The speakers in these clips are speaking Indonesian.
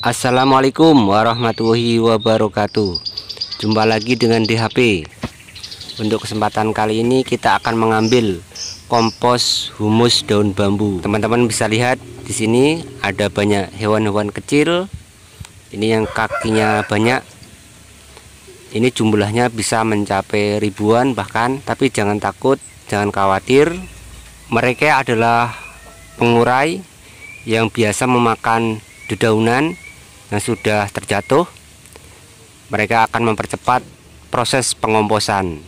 Assalamualaikum warahmatullahi wabarakatuh. Jumpa lagi dengan DHP. Untuk kesempatan kali ini kita akan mengambil kompos humus daun bambu. Teman-teman bisa lihat di sini ada banyak hewan-hewan kecil. Ini yang kakinya banyak. Ini jumlahnya bisa mencapai ribuan bahkan, tapi jangan takut, jangan khawatir. Mereka adalah pengurai yang biasa memakan dedaunan yang sudah terjatuh. Mereka akan mempercepat proses pengomposan.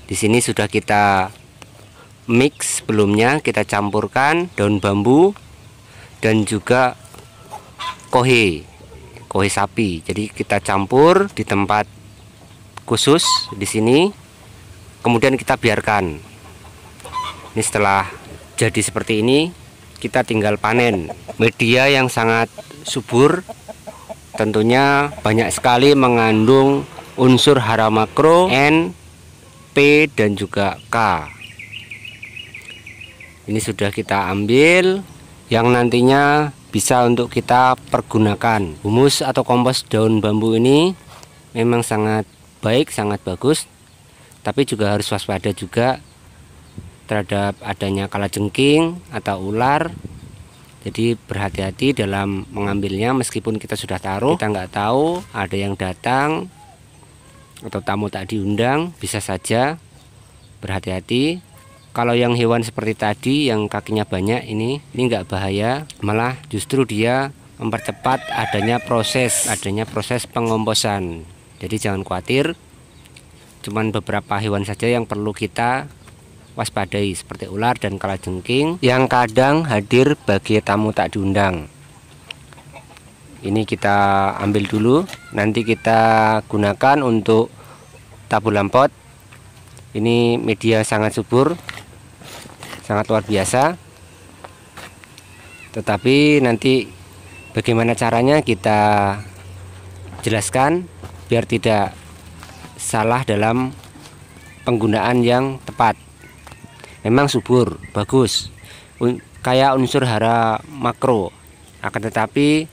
Di sini sudah kita mix sebelumnya, kita campurkan daun bambu dan juga kohe sapi. Jadi kita campur di tempat khusus di sini. Kemudian kita biarkan. Ini setelah jadi seperti ini, kita tinggal panen. Media yang sangat subur, tentunya banyak sekali mengandung unsur hara makro N, P dan juga K. Ini sudah kita ambil yang nantinya bisa untuk kita pergunakan. Humus atau kompos daun bambu ini memang sangat baik, sangat bagus, tapi juga harus waspada juga terhadap adanya kalajengking atau ular. Jadi berhati-hati dalam mengambilnya. Meskipun kita sudah taruh, kita nggak tahu ada yang datang atau tamu tak diundang, bisa saja. Berhati-hati. Kalau yang hewan seperti tadi yang kakinya banyak ini nggak bahaya, malah justru dia mempercepat adanya proses pengomposan. Jadi jangan khawatir. Cuman beberapa hewan saja yang perlu kita waspadai, seperti ular dan kalajengking yang kadang hadir bagi tamu tak diundang. Ini kita ambil dulu, nanti kita gunakan untuk tabu lampot. Ini media sangat subur, sangat luar biasa. Tetapi nanti bagaimana caranya kita jelaskan biar tidak salah dalam penggunaan yang tepat. Memang subur, bagus, kayak unsur hara makro, akan tetapi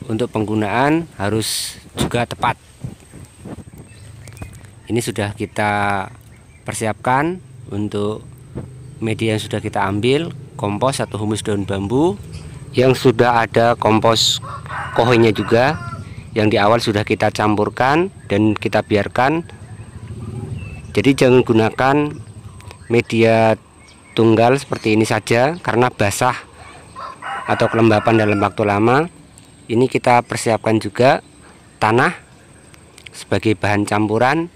untuk penggunaan harus juga tepat. Ini sudah kita persiapkan untuk media yang sudah kita ambil, kompos atau humus daun bambu, yang sudah ada kompos kohenya juga, yang di awal sudah kita campurkan dan kita biarkan. Jadi jangan gunakan media tunggal seperti ini saja, karena basah atau kelembapan dalam waktu lama. Ini kita persiapkan juga tanah sebagai bahan campuran,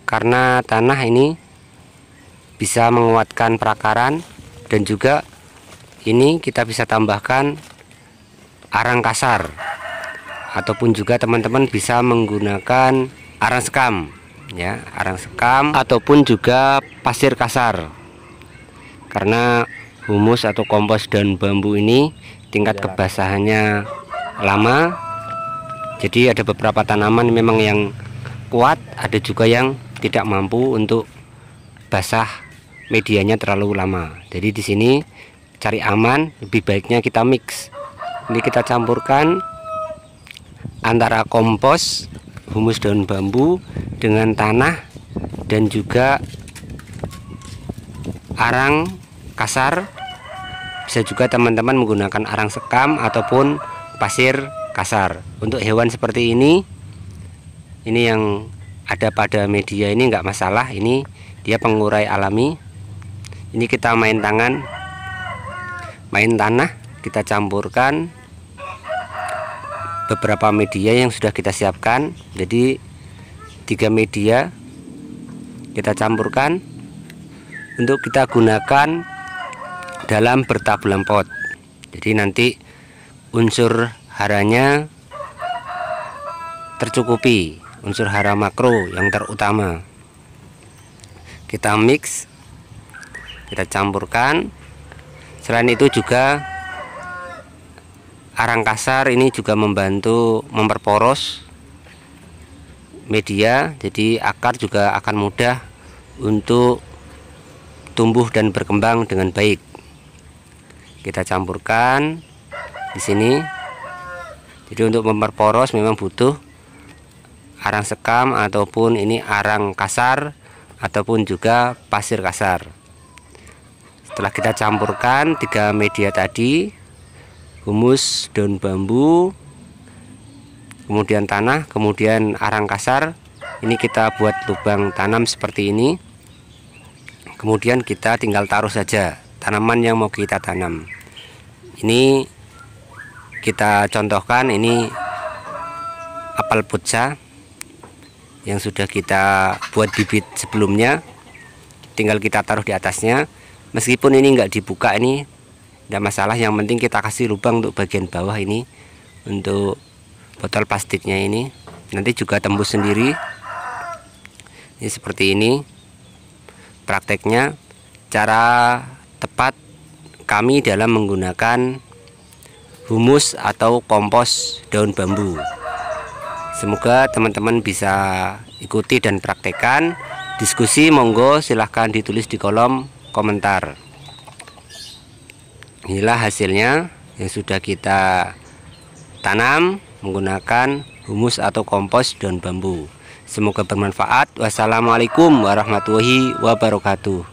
karena tanah ini bisa menguatkan perakaran, dan juga ini kita bisa tambahkan arang kasar, ataupun juga teman-teman bisa menggunakan arang sekam, ya, arang sekam ataupun juga pasir kasar. Karena humus atau kompos daun bambu ini tingkat kebasahannya lama, jadi ada beberapa tanaman memang yang kuat, ada juga yang tidak mampu untuk basah medianya terlalu lama. Jadi di sini cari aman, lebih baiknya kita mix. Ini kita campurkan antara kompos humus daun bambu dengan tanah dan juga arang kasar. Bisa juga teman-teman menggunakan arang sekam ataupun pasir kasar. Untuk hewan seperti ini yang ada pada media ini nggak masalah, ini dia pengurai alami. Ini kita main tangan, main tanah, kita campurkan beberapa media yang sudah kita siapkan. Jadi 3 media kita campurkan untuk kita gunakan dalam bertabulan pot. Jadi nanti unsur haranya tercukupi, unsur hara makro yang terutama. Kita mix, kita campurkan. Selain itu juga arang kasar ini juga membantu memperporos media, jadi akar juga akan mudah untuk tumbuh dan berkembang dengan baik. Kita campurkan di sini. Jadi untuk memperporos memang butuh arang sekam ataupun ini arang kasar ataupun juga pasir kasar. Setelah kita campurkan 3 media tadi, humus, daun bambu, kemudian tanah, kemudian arang kasar, ini kita buat lubang tanam seperti ini. Kemudian kita tinggal taruh saja tanaman yang mau kita tanam. Ini kita contohkan, ini apel puja yang sudah kita buat bibit sebelumnya, tinggal kita taruh di atasnya. Meskipun ini enggak dibuka, ini tidak masalah, yang penting kita kasih lubang untuk bagian bawah ini, untuk botol plastiknya ini nanti juga tembus sendiri. Ini seperti ini prakteknya, cara tepat kami dalam menggunakan humus atau kompos daun bambu. Semoga teman-teman bisa ikuti dan praktekkan. Diskusi monggo silahkan ditulis di kolom komentar. Inilah hasilnya yang sudah kita tanam menggunakan humus atau kompos daun bambu. Semoga bermanfaat. Wassalamualaikum warahmatullahi wabarakatuh.